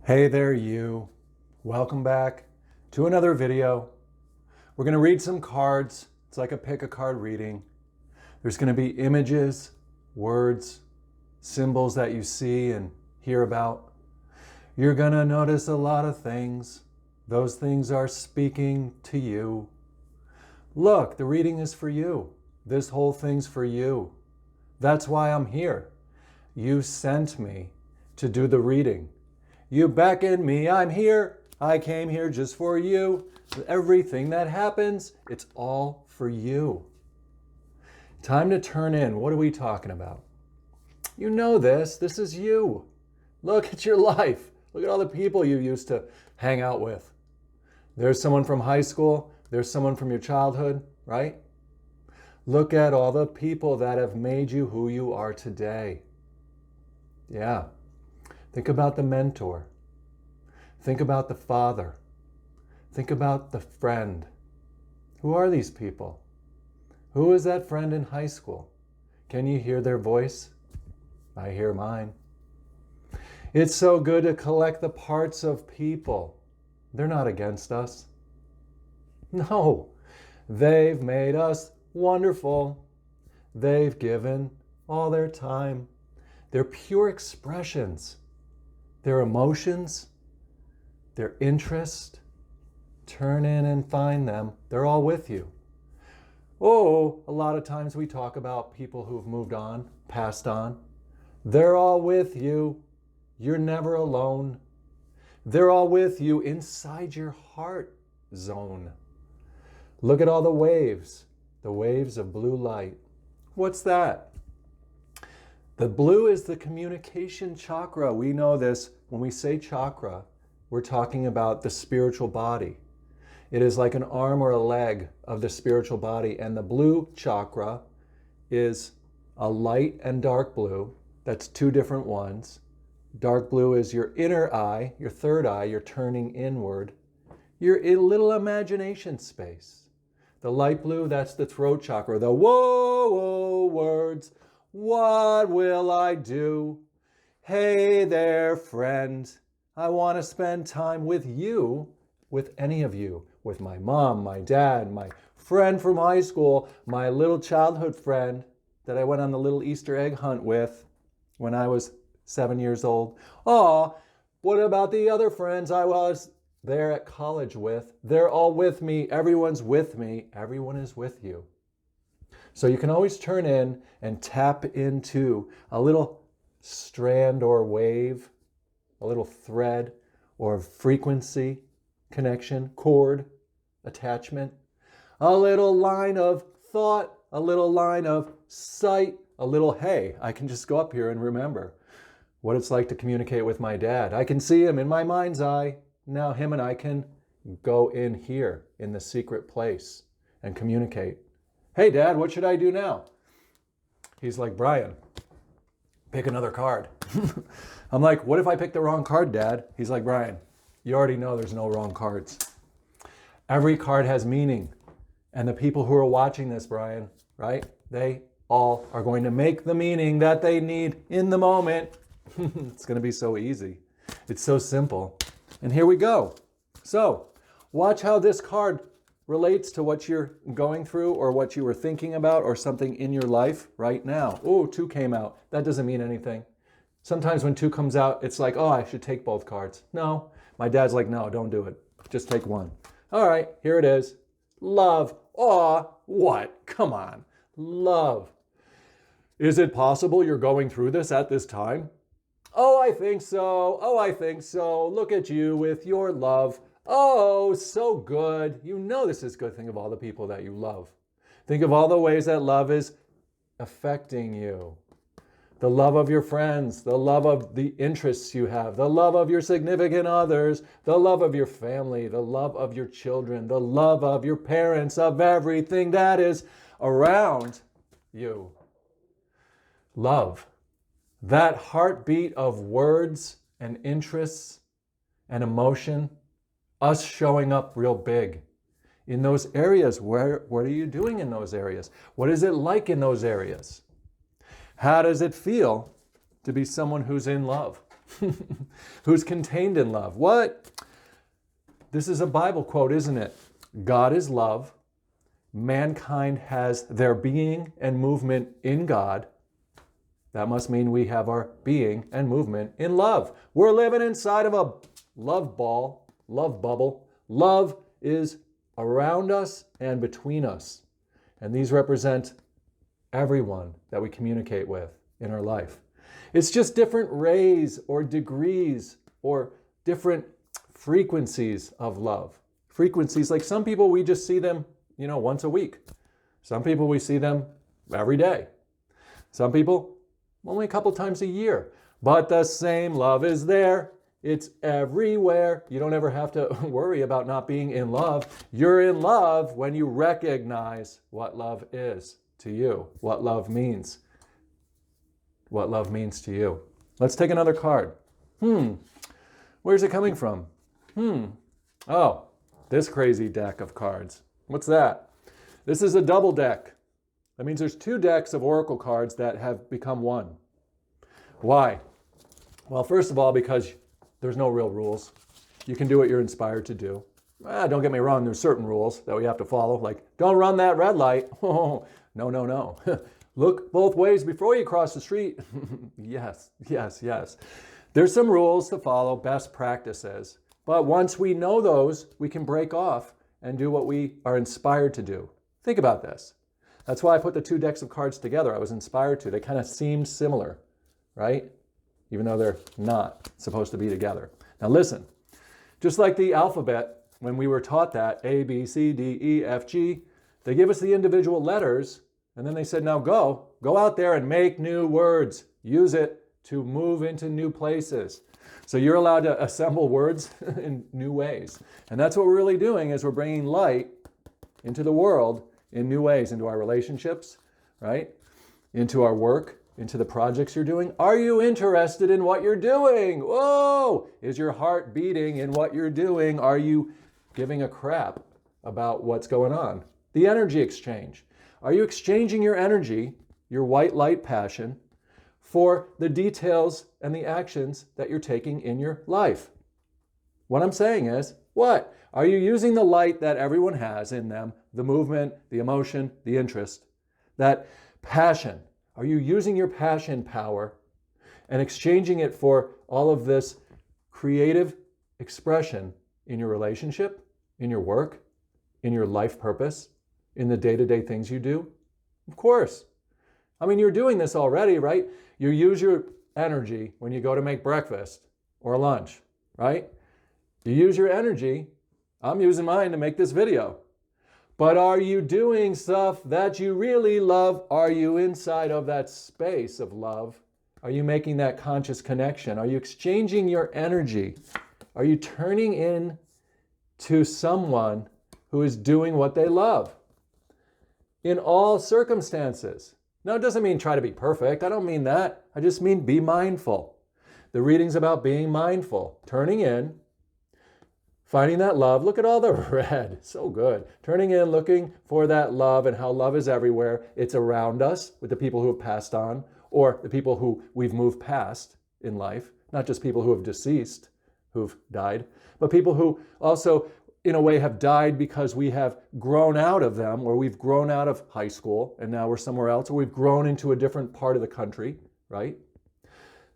Hey there, you. Welcome back to another video. We're going to read some cards. It's like a pick-a-card reading. There's going to be images, words, symbols that you see and hear about. You're going to notice a lot of things. Those things are speaking to you. Look, the reading is for you. This whole thing's for you. That's why I'm here. You sent me to do the reading. You beckoned me, I'm here. I came here just for you. Everything that happens, it's all for you. Time to turn in. What are we talking about? You know this. This is you. Look at your life. Look at all the people you used to hang out with. There's someone from high school. There's someone from your childhood, right? Look at all the people that have made you who you are today. Yeah. Think about the mentor. Think about the father. Think about the friend. Who are these people? Who is that friend in high school? Can you hear their voice? I hear mine. It's so good to collect the parts of people. They're not against us. No, they've made us wonderful. They've given all their time. They're pure expressions. Their emotions, their interest. Turn in and find them. They're all with you. Oh, a lot of times we talk about people who've moved on, passed on. They're all with you. You're never alone. They're all with you inside your heart zone. Look at all the waves of blue light. What's that? The blue is the communication chakra. We know this. When we say chakra, we're talking about the spiritual body. It is like an arm or a leg of the spiritual body. And the blue chakra is a light and dark blue. That's two different ones. Dark blue is your inner eye, your third eye, you're turning inward. Your little imagination space. The light blue, that's the throat chakra. The whoa words. What will I do? Hey there, friend. I want to spend time with you, with any of you, with my mom, my dad, my friend from high school, my little childhood friend that I went on the little Easter egg hunt with when I was 7 years old. Oh, what about the other friends I was there at college with? They're all with me. Everyone's with me. Everyone is with you. So you can always turn in and tap into a little strand or wave, a little thread or frequency connection, chord, attachment, a little line of thought, a little line of sight, a little, hey, I can just go up here and remember what it's like to communicate with my dad. I can see him in my mind's eye. Now him and I can go in here in the secret place and communicate. Hey, Dad, what should I do now? He's like, Brian, pick another card. I'm like, what if I pick the wrong card, Dad? He's like, Brian, you already know there's no wrong cards. Every card has meaning. And the people who are watching this, Brian, right? They all are going to make the meaning that they need in the moment. It's going to be so easy. It's so simple. And here we go. So watch how this card relates to what you're going through or what you were thinking about or something in your life right now. Oh, 2 came out. That doesn't mean anything. Sometimes when 2 comes out, it's like, oh, I should take both cards. No, my dad's like, no, don't do it. Just take one. All right, here it is. Love. Aw, what? Come on. Love. Is it possible you're going through this at this time? Oh, I think so. Oh, I think so. Look at you with your love. Oh, so good. You know this is good. Think of all the people that you love. Think of all the ways that love is affecting you. The love of your friends, the love of the interests you have, the love of your significant others, the love of your family, the love of your children, the love of your parents, of everything that is around you. Love. That heartbeat of words and interests and emotion, us showing up real big in those areas. What are you doing in those areas? What is it like in those areas? How does it feel to be someone who's in love? who's contained in love. What? This is a Bible quote, isn't it? God is love. Mankind has their being and movement in God. That must mean we have our being and movement in love. We're living inside of a love ball, love bubble. Love is around us and between us. And these represent everyone that we communicate with in our life. It's just different rays or degrees or different frequencies of love. Frequencies, like some people, we just see them, once a week. Some people, we see them every day. Some people, only a couple times a year. But the same love is there. It's everywhere. You don't ever have to worry about not being in love. You're in love when you recognize what love is to you, what love means. What love means to you. Let's take another card. Where's it coming from? Oh, this crazy deck of cards. What's that? This is a double deck. That means there's two decks of oracle cards that have become one. Why? Well, first of all, because there's no real rules. You can do what you're inspired to do. Don't get me wrong, there's certain rules that we have to follow, like don't run that red light. Oh, no. Look both ways before you cross the street. Yes. There's some rules to follow, best practices. But once we know those, we can break off and do what we are inspired to do. Think about this. That's why I put the two decks of cards together. I was inspired to. They kind of seemed similar, right? Even though they're not supposed to be together. Now listen, just like the alphabet, when we were taught that, A, B, C, D, E, F, G, they give us the individual letters, and then they said, now go out there and make new words. Use it to move into new places. So you're allowed to assemble words in new ways. And that's what we're really doing, is we're bringing light into the world in new ways, into our relationships, right? Into our work, into the projects you're doing. Are you interested in what you're doing? Whoa! Is your heart beating in what you're doing? Are you giving a crap about what's going on? The energy exchange. Are you exchanging your energy, your white light passion, for the details and the actions that you're taking in your life? What I'm saying is, what? Are you using the light that everyone has in them, the movement, the emotion, the interest, that passion? Are you using your passion power and exchanging it for all of this creative expression in your relationship, in your work, in your life purpose, in the day-to-day things you do? Of course. I mean, you're doing this already, right? You use your energy when you go to make breakfast or lunch, right? You use your energy. I'm using mine to make this video. But are you doing stuff that you really love? Are you inside of that space of love? Are you making that conscious connection? Are you exchanging your energy? Are you turning in to someone who is doing what they love in all circumstances? Now, it doesn't mean try to be perfect. I don't mean that. I just mean be mindful. The reading's about being mindful, turning in, finding that love. Look at all the red. So good. Turning in, looking for that love, and how love is everywhere. It's around us with the people who have passed on, or the people who we've moved past in life. Not just people who have deceased, who've died, but people who also, in a way, have died because we have grown out of them, or we've grown out of high school and now we're somewhere else, or we've grown into a different part of the country, right?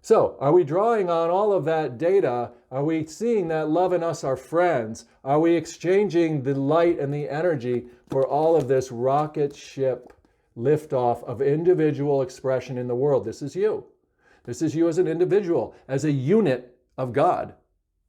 So, are we drawing on all of that data? Are we seeing that love in us are friends? Are we exchanging the light and the energy for all of this rocket ship liftoff of individual expression in the world? This is you. This is you as an individual, as a unit of God.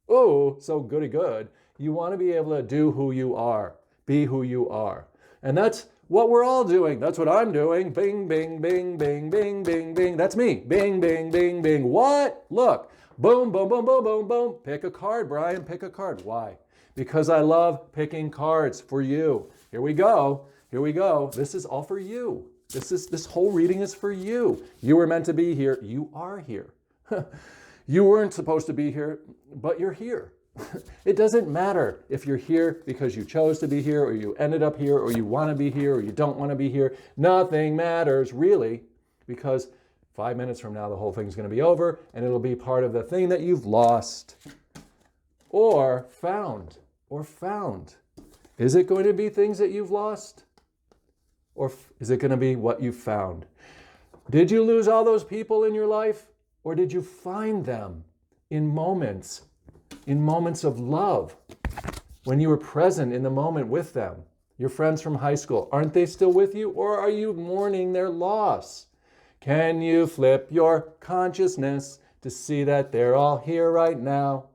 Oh, so goody good. You want to be able to do who you are, be who you are. And that's what we're all doing. That's what I'm doing. Bing, bing, bing, bing, bing, bing, bing. That's me. Bing, bing, bing, bing. What? Look. Boom, boom, boom, boom, boom, boom. Pick a card, Brian. Pick a card. Why? Because I love picking cards for you. Here we go. Here we go. This is all for you. This whole reading is for you. You were meant to be here. You are here. You weren't supposed to be here, but you're here. It doesn't matter if you're here because you chose to be here, or you ended up here, or you want to be here, or you don't want to be here. Nothing matters really, because 5 minutes from now, the whole thing's going to be over, and it'll be part of the thing that you've lost or found. Is it going to be things that you've lost? Or is it going to be what you found? Did you lose all those people in your life? Or did you find them in moments of love? When you were present in the moment with them? Your friends from high school, aren't they still with you? Or are you mourning their loss? Can you flip your consciousness to see that they're all here right now?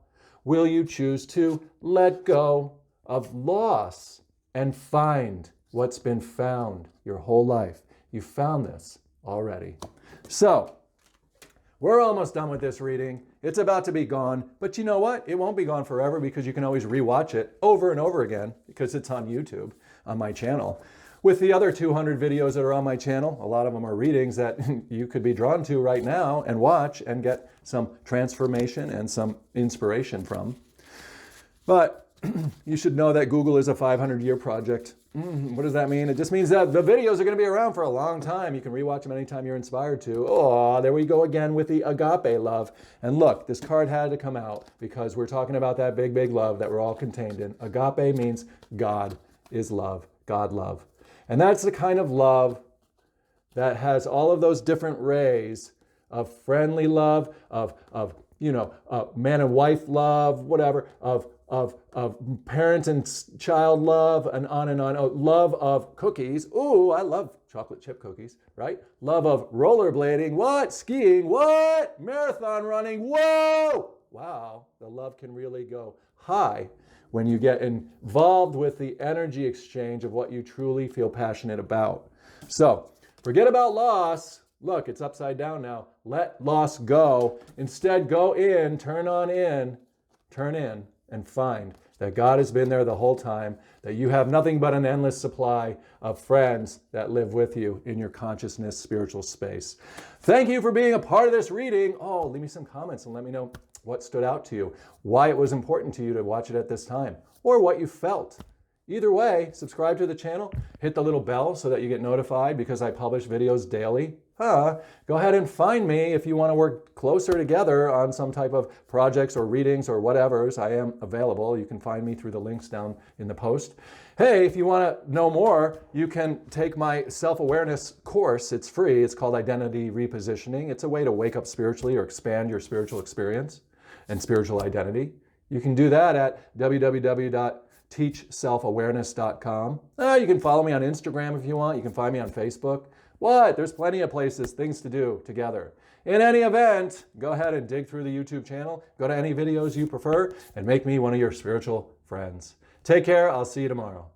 Will you choose to let go of loss and find what's been found your whole life? You found this already. So, we're almost done with this reading. It's about to be gone, but you know what? It won't be gone forever because you can always rewatch it over and over again because it's on YouTube, on my channel. With the other 200 videos that are on my channel, a lot of them are readings that you could be drawn to right now and watch and get some transformation and some inspiration from. But you should know that Google is a 500-year project. What does that mean? It just means that the videos are going to be around for a long time. You can rewatch them anytime you're inspired to. Oh, there we go again with the agape love. And look, this card had to come out because we're talking about that big, big love that we're all contained in. Agape means God is love, God love. And that's the kind of love that has all of those different rays of friendly love, of man and wife love, whatever, of parent and child love, and on and on. Oh, love of cookies. Ooh, I love chocolate chip cookies, right? Love of rollerblading. What? Skiing. What? Marathon running. Whoa! Wow, the love can really go high when you get involved with the energy exchange of what you truly feel passionate about. So, forget about loss. Look, it's upside down now. Let loss go. Instead, go in, turn in, and find that God has been there the whole time, that you have nothing but an endless supply of friends that live with you in your consciousness spiritual space. Thank you for being a part of this reading. Oh, leave me some comments and let me know what stood out to you, why it was important to you to watch it at this time, or what you felt. Either way, subscribe to the channel, hit the little bell so that you get notified because I publish videos daily. Go ahead and find me if you want to work closer together on some type of projects or readings or whatever's. I am available. You can find me through the links down in the post. Hey, if you want to know more, you can take my self-awareness course. It's free. It's called Identity Repositioning. It's a way to wake up spiritually or expand your spiritual experience and spiritual identity. You can do that at www.teachselfawareness.com. You can follow me on Instagram if you want. You can find me on Facebook. What? There's plenty of places, things to do together. In any event, go ahead and dig through the YouTube channel. Go to any videos you prefer and make me one of your spiritual friends. Take care. I'll see you tomorrow.